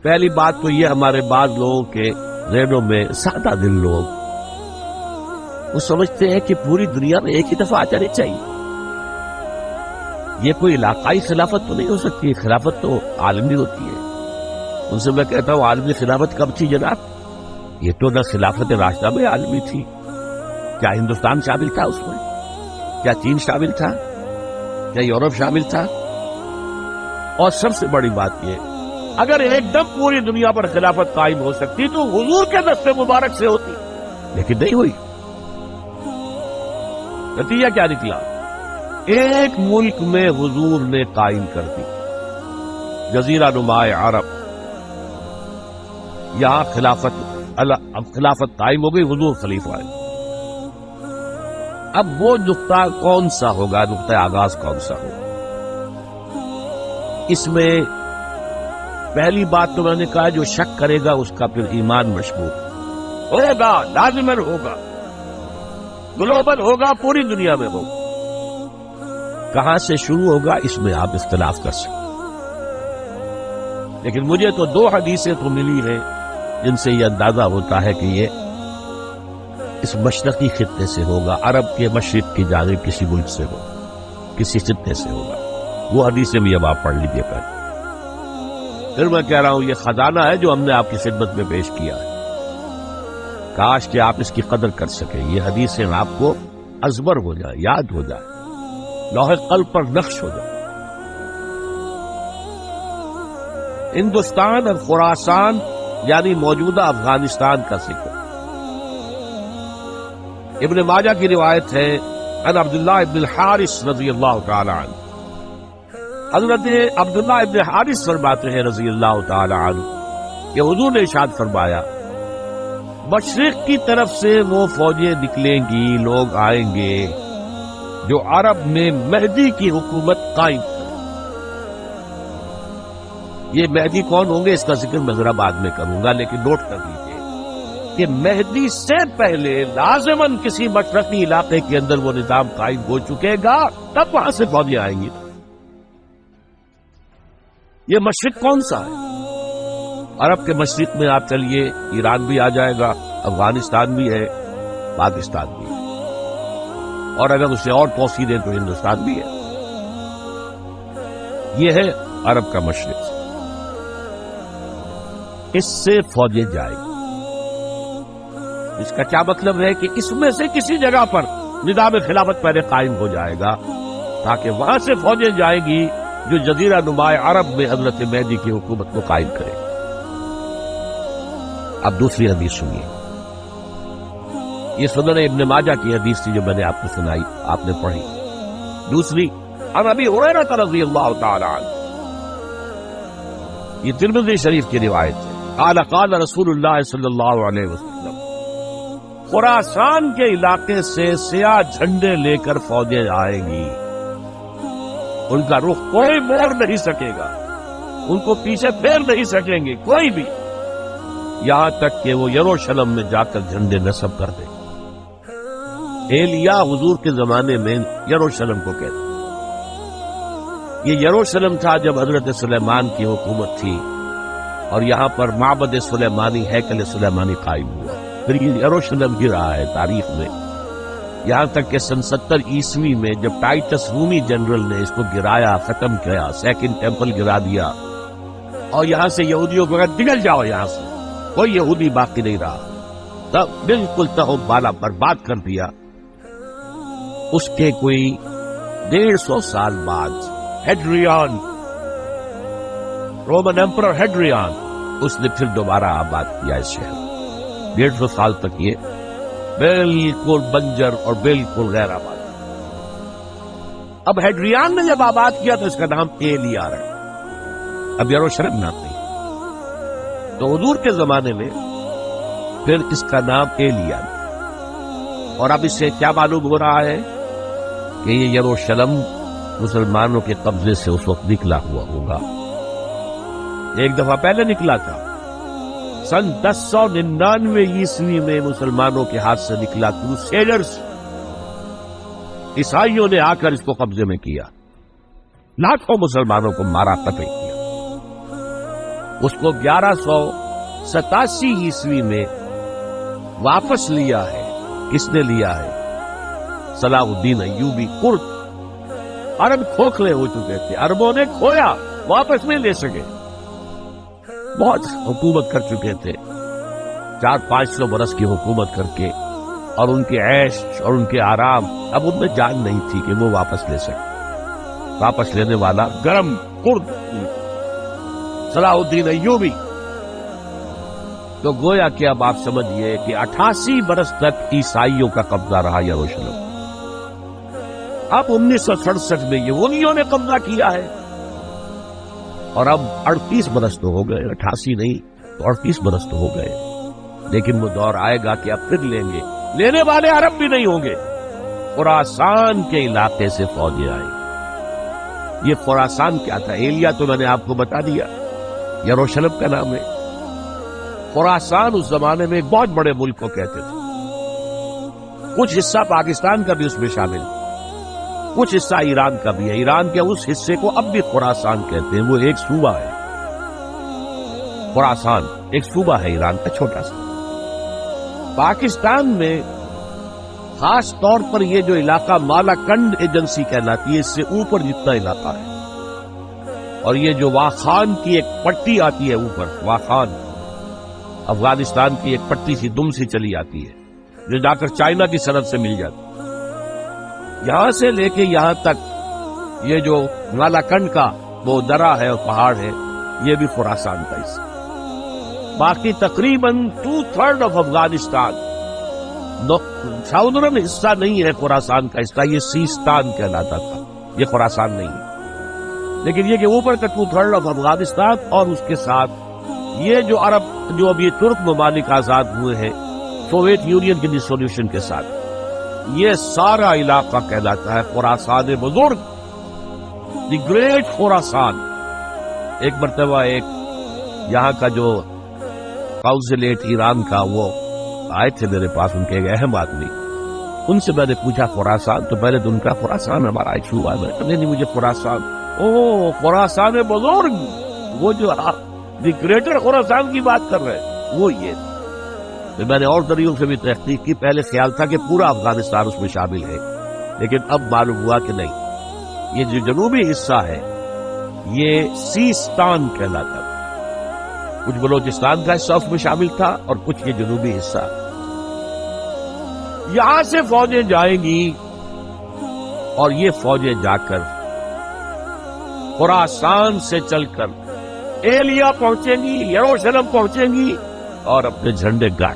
پہلی بات تو یہ ہمارے بعض لوگوں کے ذہنوں میں سادہ دل لوگ وہ سمجھتے ہیں کہ پوری دنیا میں ایک ہی دفعہ آ جانی چاہیے. یہ کوئی علاقائی خلافت تو نہیں ہو سکتی، خلافت تو عالمی ہوتی ہے. ان سے میں کہتا ہوں عالمی خلافت کب تھی جناب؟ یہ تو نہ خلافت راشدہ میں عالمی تھی. کیا ہندوستان شامل تھا اس میں؟ کیا چین شامل تھا؟ کیا یورپ شامل تھا؟ اور سب سے بڑی بات یہ، اگر ایک دم پوری دنیا پر خلافت قائم ہو سکتی تو حضور کے دست مبارک سے ہوتی، لیکن نہیں ہوئی. نتیجہ کیا نکلا؟ ایک ملک میں حضور نے قائم کر دی، جزیرہ نما عرب. یہاں خلافت قائم ہو گئی، حضور خلیفہ آئے. اب وہ نقطہ کون سا ہوگا، نقطہ آغاز کون سا ہوگا؟ اس میں پہلی بات تو میں نے کہا جو شک کرے گا اس کا پھر ایمان مشکوک ہوگا، لازماً ہوگا، گلوبل ہوگا، پوری دنیا میں ہوگا. کہاں سے شروع ہوگا اس میں آپ اختلاف کر سکتے، لیکن مجھے تو 2 حدیثیں تو ملی ہیں جن سے یہ اندازہ ہوتا ہے کہ یہ اس مشرقی خطے سے ہوگا، عرب کے مشرق کی جانب کسی ملک سے ہوگا، کسی خطے سے ہوگا. وہ حدیثیں بھی اب آپ پڑھ لیجیے پہلے. پھر میں کہہ رہا ہوں یہ خزانہ ہے جو ہم نے آپ کی خدمت میں پیش کیا ہے، کاش کہ آپ اس کی قدر کر سکیں. یہ حدیثیں آپ کو ازبر ہو جائے، یاد ہو جائے، لوح قلب پر نقش ہو جائے. ہندوستان اور خراسان یعنی موجودہ افغانستان کا ذکر. ابن ماجہ کی روایت ہے عن عبداللہ ابن الحارث رضی اللہ تعالی عنہ. حضرت عبداللہ ابن حارث فرماتے ہیں رضی اللہ تعالی عنہ کہ حضور نے ارشاد فرمایا مشرق کی طرف سے وہ فوجیں نکلیں گی، لوگ آئیں گے جو عرب میں مہدی کی حکومت قائم کریں. یہ مہدی کون ہوں گے اس کا ذکر میں ذرا بعد میں کروں گا، لیکن نوٹ کر لیجیے کہ مہدی سے پہلے لازماً کسی مشرقی علاقے کے اندر وہ نظام قائم ہو چکے گا، تب وہاں سے فوجیں آئیں گی. یہ مشرق کون سا ہے؟ عرب کے مشرق میں آپ چلیے ایران بھی آ جائے گا، افغانستان بھی ہے، پاکستان بھی ہے، اور اگر اسے اور توسیع دیں تو ہندوستان بھی ہے. یہ ہے عرب کا مشرق. اس سے فوجیں جائیں گی. اس کا کیا مطلب ہے کہ اس میں سے کسی جگہ پر نظام خلافت پہلے قائم ہو جائے گا تاکہ وہاں سے فوجیں جائیں گی جو جزیرہ نما عرب میں حضرت مہدی کی حکومت کو قائم کرے. اب دوسری حدیث سنیے. یہ سنن ابن ماجہ کی حدیث تھی جو میں نے آپ کو سنائی، آپ نے پڑھی. دوسری عن ابی ہریرہ رضی اللہ تعالی عنہ، یہ ترمذی شریف کی روایت ہے. قال قال رسول اللہ صلی اللہ علیہ وسلم، خراسان کے علاقے سے سیاہ جھنڈے لے کر فوجیں آئیں گی، ان کا رخ کوئی موڑ نہیں سکے گا، ان کو پیچھے پھیر نہیں سکیں گے کوئی بھی، یہاں تک کہ وہ یروشلم میں جا کر جھنڈے نصب کر دیں. ایلیا حضور کے زمانے میں یروشلم کو کہتے. یہ یروشلم تھا جب حضرت سلیمان کی حکومت تھی اور یہاں پر معبد سلیمانی، ہیکل سلیمانی قائم ہوا. پھر یہ یروشلم گرا ہے تاریخ میں، یہاں تک کہ سن 70 عیسوی میں جب ٹائٹس رومی جنرل نے اس کو گرایا، ختم کیا، سیکنڈ ٹیمپل گرا دیا اور یہاں سے یہودیوں کو کہا نکل جاؤ، یہاں سے کوئی یہودی باقی نہیں رہا، تب بالکل تہو بالا برباد کر دیا. اس کے کوئی 150 سال بعد ہیڈریان، رومن ایمپرر ہیڈریان، اس نے پھر دوبارہ آباد کیا اس شہر. 150 سال تک یہ بالکل بنجر اور بالکل غیر آباد. اب ہیڈریان نے جب آباد کیا تو اس کا نام ایلیا ہے، اب یروشلم نام نہیں. تو حضور کے زمانے میں پھر اس کا نام ایلیا. اور اب اس سے کیا معلوم ہو رہا ہے کہ یہ یروشلم مسلمانوں کے قبضے سے اس وقت نکلا ہوا ہوگا. ایک دفعہ پہلے نکلا تھا، سن 1099 عیسوی میں مسلمانوں کے ہاتھ سے نکلا. کروسیڈرز، عیسائیوں نے آ کر اس کو قبضے میں کیا، لاکھوں مسلمانوں کو مارا، قتل کیا. اس کو 1187 عیسوی میں واپس لیا ہے. کس نے لیا ہے؟ صلاح الدین ایوبی. کرد عرب کھوکھلے ہو چکے تھے، عربوں نے کھویا، واپس نہیں لے سکے. بہت حکومت کر چکے تھے، 400-500 برس کی حکومت کر کے، اور ان کے عیش اور ان کے آرام اب ان میں جان نہیں تھی کہ وہ واپس لے سکے. واپس لینے والا گرم کرد صلاح الدین ایوبی. تو گویا کہ اب آپ سمجھیے کہ 88 برس تک عیسائیوں کا قبضہ رہا یروشلم. اب 1967 میں یہودیوں نے قبضہ کیا ہے، اور اب 38 برس تو ہو گئے، 88 نہیں تو 38 برس تو ہو گئے. لیکن وہ دور آئے گا کہ اب پھر لیں گے. لینے والے عرب بھی نہیں ہوں گے. خراسان کے علاقے سے فوجیں آئیں. یہ خراسان کیا تھا؟ ایلیا تو میں نے آپ کو بتا دیا، یروشلم کا نام ہے. خراسان اس زمانے میں ایک بہت بڑے ملک کو کہتے تھے. کچھ حصہ پاکستان کا بھی اس میں شامل ہے، کچھ حصہ ایران کا بھی ہے. ایران کے اس حصے کو اب بھی خراسان کہتے ہیں. وہ ایک صوبہ ہے. خراسان ایک صوبہ ہے ایران کا، چھوٹا سا. پاکستان میں خاص طور پر یہ جو علاقہ مالاکنڈ ایجنسی کہلاتی ہے، اس سے اوپر جتنا علاقہ ہے، اور یہ جو واخان کی ایک پٹی آتی ہے اوپر، واخان افغانستان کی ایک پٹی سی دم سی چلی آتی ہے جو جا کر چائنا کی سرحد سے مل جاتی. یہاں سے لے کے یہاں تک یہ جو مالاکنڈ کا وہ درہ ہے اور پہاڑ ہے، یہ بھی خراسان کا حصہ. باقی تقریباً 2/3 آف افغانستان ساؤدرن حصہ نہیں ہے خراسان کا حصہ. یہ سیستان کہلاتا تھا، یہ خراسان نہیں ہے. لیکن یہ کہ اوپر کا 2/3 آف افغانستان، اور اس کے ساتھ یہ جو عرب جو اب یہ ترک ممالک آزاد ہوئے ہیں سوویت یونین کی ڈسولوشن کے ساتھ، یہ سارا علاقہ کہلاتا ہے خراسان بزرگ، دی گریٹ خراسان. ایک مرتبہ ایک یہاں کا جو کاؤنسلیٹ ایران کا وہ آئے تھے میرے پاس، ان کے ایک اہم آدمی. ان سے میں نے پوچھا خراسان، تو پہلے تو ان کا خراسان ہمارا ایک صوبہ ہے. نہیں مجھے خراسان، او خراسان بزرگ، وہ جو دی گریٹر خراسان کی بات کر رہے ہیں وہ یہ. تو میں نے اور ذریعوں سے بھی تحقیق کی. پہلے خیال تھا کہ پورا افغانستان اس میں شامل ہے، لیکن اب معلوم ہوا کہ نہیں، یہ جو جنوبی حصہ ہے یہ سیستان کہلاتا تھا. کچھ بلوچستان کا حصہ اس میں شامل تھا اور کچھ یہ جنوبی حصہ. یہاں سے فوجیں جائیں گی، اور یہ فوجیں جا کر خراسان سے چل کر ایلیا پہنچیں گی، یروشلم پہنچیں گی، اور اپنے جھنڈے گاڑ